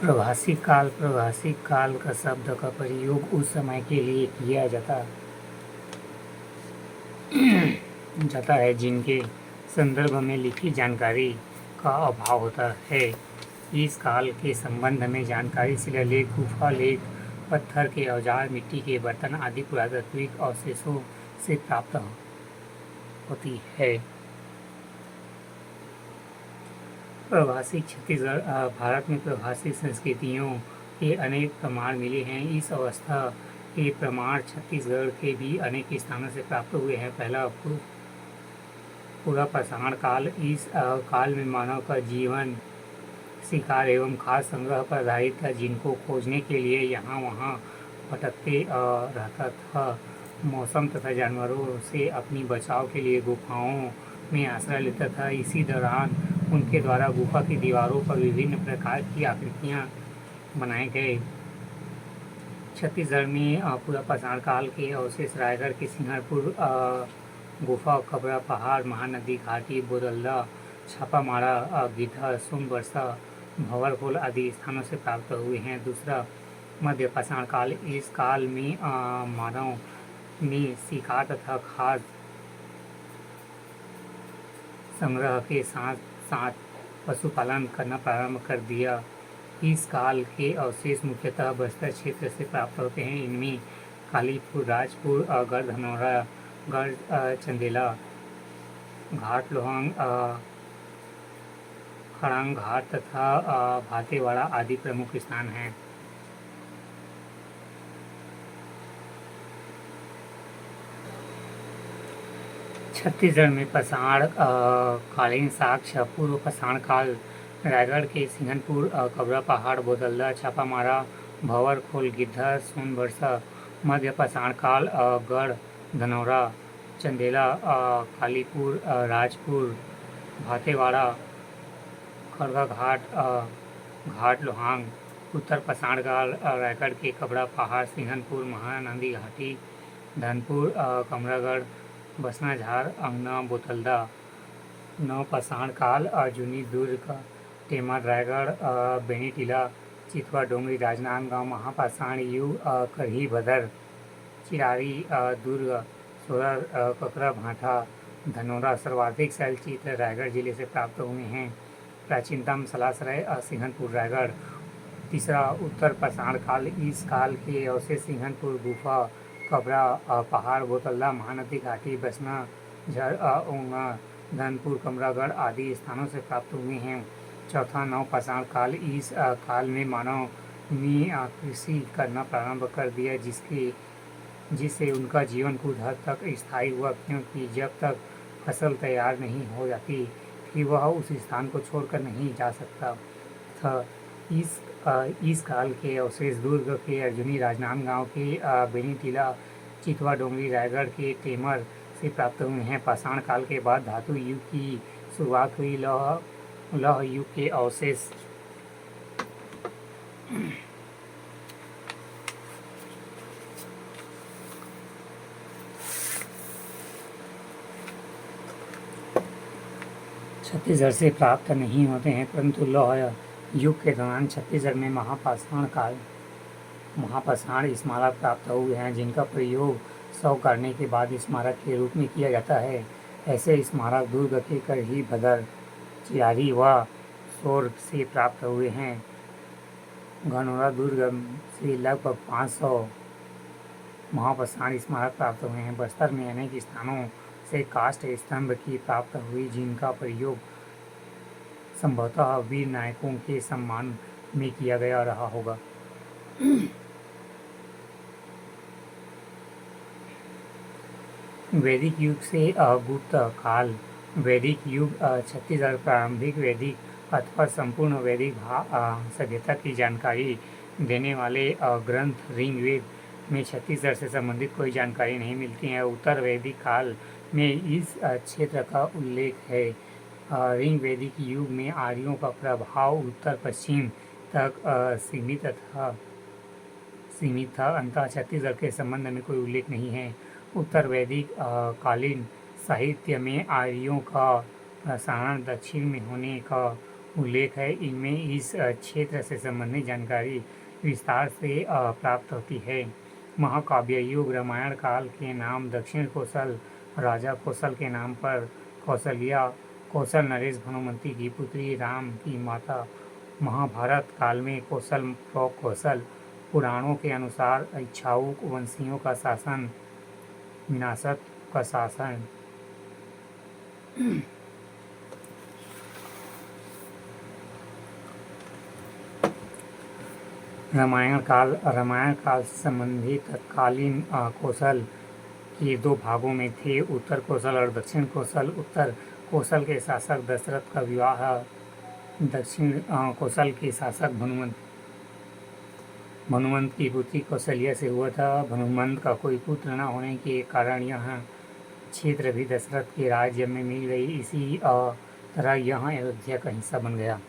प्रभासी काल का शब्द का प्रयोग उस समय के लिए किया जाता है जिनके संदर्भ में लिखी जानकारी का अभाव होता है। इस काल के संबंध में जानकारी शिलालेख, गुफा लेख, पत्थर के औजार, मिट्टी के बर्तन आदि पुरातात्विक अवशेषों से प्राप्त होती है। प्रवासी छत्तीसगढ़ भारत में प्रवासी संस्कृतियों के अनेक प्रमाण मिले हैं। इस अवस्था के प्रमाण छत्तीसगढ़ के भी अनेक स्थानों से प्राप्त हुए हैं। पहला पूरा पाषाण काल। इस काल में मानव का जीवन शिकार एवं खाद्य संग्रह पर आधारित था, जिनको खोजने के लिए यहाँ वहाँ भटकते रहता था। मौसम तथा जानवरों से अपनी बचाव के लिए गुफाओं में आश्रय लेता था। इसी दौरान उनके द्वारा गुफा की दीवारों पर विभिन्न प्रकार की आकृतियाँ बनाए गए। छत्तीसगढ़ में पूरा पाषाण काल के अवशेष रायगढ़ के सिंहरपुर गुफा, खबरा पहाड़, महानदी घाटी, बोदल्दा, छापामारा, गिद्धा, सोनबरसा, भंवरखोल आदि स्थानों से प्राप्त हुए हैं। दूसरा मध्य पाषाण काल। इस काल में मानव ने शिकार तथा खाद्य संग्रह के साथ साथ पशुपालन करना प्रारंभ कर दिया। इस काल के अवशेष मुख्यतः बस्तर क्षेत्र से प्राप्त होते हैं। इनमें कालीपुर, राजपुर, गढ़ धनौरा, गढ़ चंदेला, घाट लोहांग, खड़ांग घाट तथा भातेवाड़ा आदि प्रमुख स्थान हैं। छत्तीसगढ़ में पाषाण कालीन साक्ष्य। पूर्व पाषाण काल रायगढ़ के सिंहनपुर, खबरा पहाड़, बोदल्दा, छापामारा, भंवरखोल, गिद्धा, सोनबरसा। मध्य पाषाण काल गढ़ धनौरा, चंदेला, कालीपुर, राजपुर, भातेवाड़ा, खड़गा घाट, घाट लोहांग। उत्तर पाषाण काल रायगढ़ के खबरा पहाड़, सिंहनपुर, महानदी घाटी, धनपुर, कमरागढ़, बसनाझार, अंगना, बोतलदा। नव पाषाण काल अर्जुनी दुर्ग, टेमर, रायगढ़, बेनीटीला, चितवा डोंगरी, राजनांदगांव। महापाषाण युग करही भदर, चिरारी दुर्ग, सोरर, ककरा भाठा, धनौरा। सर्वाधिक शैलचित्र रायगढ़ जिले से प्राप्त हुए हैं। प्राचीनतम सलासराय सिंहनपुर, रायगढ़। तीसरा उत्तर पाषाण काल। इस काल के अवशेष सिंहनपुर गुफा, खबरा पहाड़, बोतल्दा, महानदी घाटी, बसनाझर, ओंगा, धनपुर, कमरागढ़ आदि स्थानों से प्राप्त हुए हैं। चौथा नव पाषाण काल। इस काल में मानव ने कृषि करना प्रारंभ कर दिया, जिससे उनका जीवन कुछ हद तक स्थायी हुआ, क्योंकि जब तक फसल तैयार नहीं हो जाती कि वह उस स्थान को छोड़कर नहीं जा सकता था। इस काल के अवशेष दुर्ग के अर्जुनी, राजनांदगांव के बेनीटीला, चितवा डोंगरी, रायगढ़ के टेमर से प्राप्त हुए हैं। पाषाण काल के बाद धातु युग की शुरुआत हुई। लौह युग के अवशेष छत्तीसगढ़ से प्राप्त नहीं होते हैं, परंतु लौह युग के दौरान छत्तीसगढ़ में महापाषाण स्मारक प्राप्त हुए हैं, जिनका प्रयोग शव गाड़ने के बाद स्मारक के रूप में किया जाता है। ऐसे स्मारक दुर्ग के करही भदर, चिरारी व सोर से प्राप्त हुए हैं। घनौरा दुर्ग से लगभग 500 महापाषाण स्मारक प्राप्त हुए हैं। बस्तर में अनेक स्थानों से काष्ठ स्तंभ की प्राप्त हुई, जिनका प्रयोग संभवतः वीर नायकों के सम्मान में किया गया रहा होगा। वैदिक युग से गुप्त काल। वैदिक युग छत्तीसगढ़ प्रारंभिक वैदिक अथवा संपूर्ण वैदिक सभ्यता की जानकारी देने वाले ग्रंथ ऋग्वेद में छत्तीसगढ़ से संबंधित कोई जानकारी नहीं मिलती है। उत्तर वैदिक काल में इस क्षेत्र का उल्लेख है। ऋग्वैदिक युग में आर्यों का प्रभाव उत्तर पश्चिम तक सीमित था। अंततः छत्तीसगढ़ के संबंध में कोई उल्लेख नहीं है। उत्तर वैदिक कालीन साहित्य में आर्यों का प्रसारण दक्षिण में होने का उल्लेख है। इनमें इस क्षेत्र से संबंधित जानकारी विस्तार से प्राप्त होती है। महाकाव्य युग रामायण काल के नाम दक्षिण कोसल राजा कोसल के नाम पर कौशल्या कौशल नरेश भानुमती की पुत्री राम की माता। महाभारत काल में कौशल कौशल पुराणों के अनुसार इक्ष्वाकु वंशियों का शासन विनाशक का शासन। रामायण काल से संबंधित तत्कालीन कौशल के दो भागों में थे, उत्तर कौशल और दक्षिण कौशल। उत्तर कौशल के शासक दशरथ का विवाह दक्षिण कौशल के शासक भानुमंत की पुत्री कौशल्या से हुआ था। भानुमंत का कोई पुत्र न होने के कारण यह क्षेत्र भी दशरथ के राज्य में मिल गई। इसी तरह यह अयोध्या का हिस्सा बन गया।